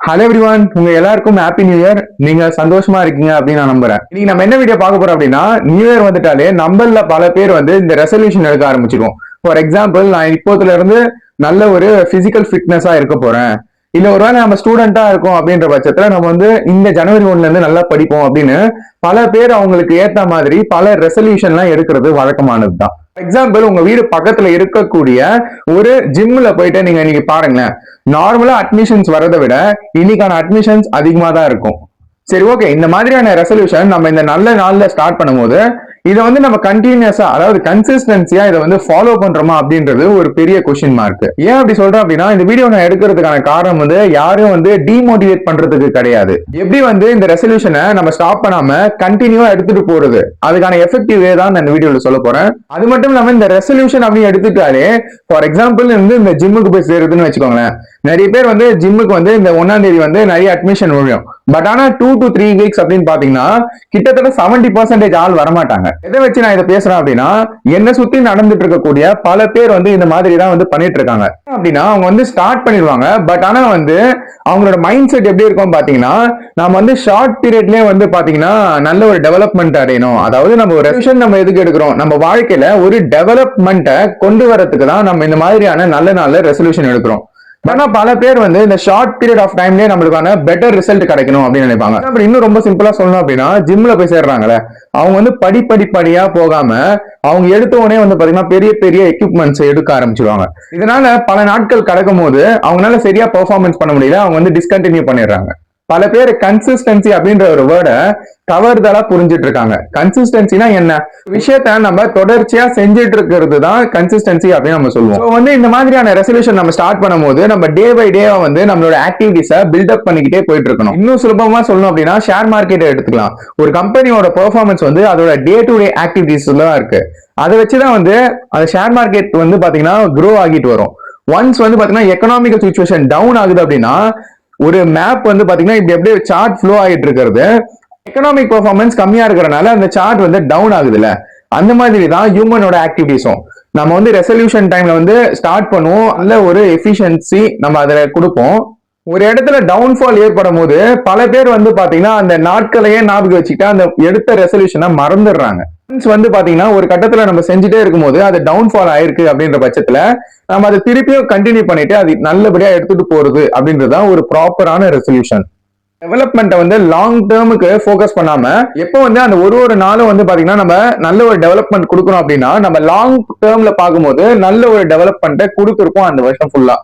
Hello everyone, உங்க எல்லாருக்கும் happy new year. நீங்க சந்தோஷமா இருக்கீங்க அப்படின்னு நான் நம்புறேன். இன்னைக்கு நம்ம என்ன வீடியோ பார்க்க போறோம் அப்படின்னா, நியூ இயர் வந்துட்டாலே நம்மள பல பேர் வந்து இந்த ரெசல்யூஷன் எடுக்க ஆரம்பிச்சிருவோம். ஃபார் எக்ஸாம்பிள், நான் இப்போதுல இருந்து நல்ல ஒரு பிசிக்கல் ஃபிட்னஸா இருக்க போறேன், இல்ல ஒருவேளை நம்ம ஸ்டூடெண்டா இருக்கோம் அப்படின்ற பட்சத்துல நம்ம வந்து இந்த ஜனவரி 1ல இருந்து நல்லா படிப்போம் அப்படின்னு பல பேர் அவங்களுக்கு ஏத்த மாதிரி பல ரெசல்யூஷன் எல்லாம் எடுக்கிறது வழக்கமானதுதான். எக்ஸாம்பிள், உங்க வீடு பக்கத்துல இருக்கக்கூடிய ஒரு ஜிம்ல போயிட்டு நீங்க இன்னைக்கு பாருங்களேன், நார்மலா அட்மிஷன்ஸ் வரதை விட இன்னைக்கான அட்மிஷன்ஸ் அதிகமா தான் இருக்கும். சரி, ஓகே, இந்த மாதிரியான ரெசல்யூஷன் நம்ம இந்த நல்ல நாள்ல ஸ்டார்ட் பண்ணும்போது இதை வந்து நம்ம கண்டினியூஸா, அதாவது கன்சிஸ்டன்சியா இதை வந்து ஃபாலோ பண்றோமா அப்படின்றது ஒரு பெரிய கொஸ்டின் மார்க். ஏன் அப்படி சொல்றேன் அப்படின்னா, இந்த வீடியோ நான் எடுக்கிறதுக்கான காரணம் வந்து யாரும் வந்து டிமோட்டிவேட் பண்றதுக்கு கிடையாது. எப்படி வந்து இந்த ரெசல்யூஷனை நம்ம ஸ்டாப் பண்ணாம கண்டினியூவா எடுத்துட்டு போறது, அதுக்கான எஃபெக்டிவ் வே தான் நான் இந்த வீடியோல சொல்ல போறேன். அது மட்டும் இல்லாம இந்த ரெசல்யூஷன் அப்படின்னு எடுத்துட்டாலே, ஃபார் எக்ஸாம்பிள் வந்து இந்த ஜிம்முக்கு போய் சேருதுன்னு வச்சுக்கோங்களேன். நிறைய பேர் வந்து ஜிம்முக்கு வந்து இந்த 1ஆம் தேதி வந்து நிறைய அட்மிஷன் விழும். பட் ஆனா 2 to 3 வீக்ஸ் அப்படின்னு பாத்தீங்கன்னா கிட்டத்தட்ட 70% ஆள் வரமாட்டாங்க. எதை வச்சு நான் இதை பேசுறேன் அப்படின்னா, என்ன சுத்தி நடந்துட்டு இருக்கக்கூடிய பல பேர் வந்து இந்த மாதிரி தான் வந்து பண்ணிட்டு இருக்காங்க. அப்படின்னா அவங்க வந்து ஸ்டார்ட் பண்ணிடுவாங்க, பட் ஆனா வந்து அவங்களோட மைண்ட் செட் எப்படி இருக்கும் பாத்தீங்கன்னா, நம்ம வந்து ஷார்ட் பீரியட்லயே வந்து பாத்தீங்கன்னா நல்ல ஒரு டெவலப்மெண்ட் அடையணும். அதாவது நம்ம ஒரு ரெசல்யூஷன் நம்ம எதுக்கு எடுக்கிறோம், நம்ம வாழ்க்கையில ஒரு டெவலப்மெண்ட்டை கொண்டு வரதுக்கு தான் நம்ம இந்த மாதிரியான நல்ல நல்ல ரெசல்யூஷன் எடுக்கிறோம். ஆனா பல பேர் வந்து இந்த ஷார்ட் பீரியட் ஆஃப் டைம்லயே நம்மளுக்கான பெட்டர் ரிசல்ட் கிடைக்கணும் அப்படின்னு நினைப்பாங்க. அப்படி இன்னும் ரொம்ப சிம்பிளா சொல்லணும் அப்படின்னா, ஜிம்ல போய் சேர்றாங்களே, அவங்க வந்து படிப்படியா போகாம அவங்க எடுத்த உடனே வந்து பாத்தீங்கன்னா பெரிய பெரிய எக்யூப்மெண்ட்ஸ் எடுக்க ஆரம்பிச்சிருவாங்க. இதனால பல நாட்கள் கடக்கும் போது அவங்களால சரியா பெர்ஃபார்மன்ஸ் பண்ண முடியல, அவங்க வந்து டிஸ்கண்டினியூ பண்ணிடுறாங்க. பல பேர் கன்சிஸ்டன்சி அப்படின்ற ஒரு வேர்டை தவறுதலா புரிஞ்சிட்டு இருக்காங்க. கன்சிஸ்டன்சினா என்ன, விஷயத்த நம்ம தொடர்ச்சியா செஞ்சுட்டு இருக்கிறது தான் கன்சிஸ்டன்சி அப்படின்னு நம்ம சொல்லுவோம். வந்து இந்த மாதிரியான ரெசல்யூஷன் நம்ம ஸ்டார்ட் பண்ணும்போது நம்ம டே பை டே வந்து நம்மளோட ஆக்டிவிட்டிஸை பில்டப் பண்ணிக்கிட்டே போயிட்டு இருக்கணும். இன்னும் சுலபமா சொல்லணும் அப்படின்னா, ஷேர் மார்க்கெட்டை எடுத்துக்கலாம். ஒரு கம்பெனியோட பெர்ஃபார்மன்ஸ் வந்து அதோட டே டு டே ஆக்டிவிட்டிஸ்ல தான் இருக்கு. அதை வச்சுதான் வந்து அந்த ஷேர் மார்க்கெட் வந்து பாத்தீங்கன்னா க்ரோ ஆகிட்டு வரும். ஒன்ஸ் வந்து பாத்தீங்கன்னா எக்கனாமிக்கல் சிச்சுவேஷன் டவுன் ஆகுது அப்படின்னா, ஒரு மேப் வந்து பாத்தீங்கன்னா இப்படி அப்படியே சார்ட் ஃப்ளோ ஆகிட்டு இருக்கிறது, எக்கனாமிக் பெர்ஃபார்மன்ஸ் கம்மியா இருக்கிறனால அந்த சார்ட் வந்து டவுன் ஆகுதுல்ல. அந்த மாதிரி தான் ஹியூமனோட ஆக்டிவிட்டிஸும். நம்ம வந்து ரெசல்யூஷன் டைம்ல வந்து ஸ்டார்ட் பண்ணுவோம், நல்ல ஒரு எஃபிஷியன்சி நம்ம அதில் கொடுப்போம். ஒரு இடத்துல டவுன்ஃபால் ஏற்படும் போது பல பேர் வந்து பாத்தீங்கன்னா அந்த நாட்களையே ஞாபகம் வச்சுக்கிட்டு அந்த எடுத்த ரெசல்யூஷனை மறந்துடுறாங்க. வந்து பாத்தீங்கன்னா ஒரு கட்டத்துல நம்ம செஞ்சுட்டே இருக்கும்போது அது டவுன்ஃபால் ஆயிருக்கு அப்படின்ற பட்சத்துல நம்ம அதை திருப்பியும் கண்டினியூ பண்ணிட்டு அது நல்லபடியா எடுத்துட்டு போறது அப்படின்றதுதான் ஒரு ப்ராப்பரான ரெசல்யூஷன். டெவலப்மெண்ட்டை வந்து லாங் டேர்முக்கு ஃபோக்கஸ் பண்ணாம எப்போ வந்து அந்த ஒரு நாளும் வந்து பாத்தீங்கன்னா நம்ம நல்ல ஒரு டெவலப்மெண்ட் கொடுக்கணும் அப்படின்னா நம்ம லாங் டேர்ம்ல பார்க்கும்போது நல்ல ஒரு டெவலப்மெண்ட்டை கொடுத்துருப்போம் அந்த வருஷம் ஃபுல்லா.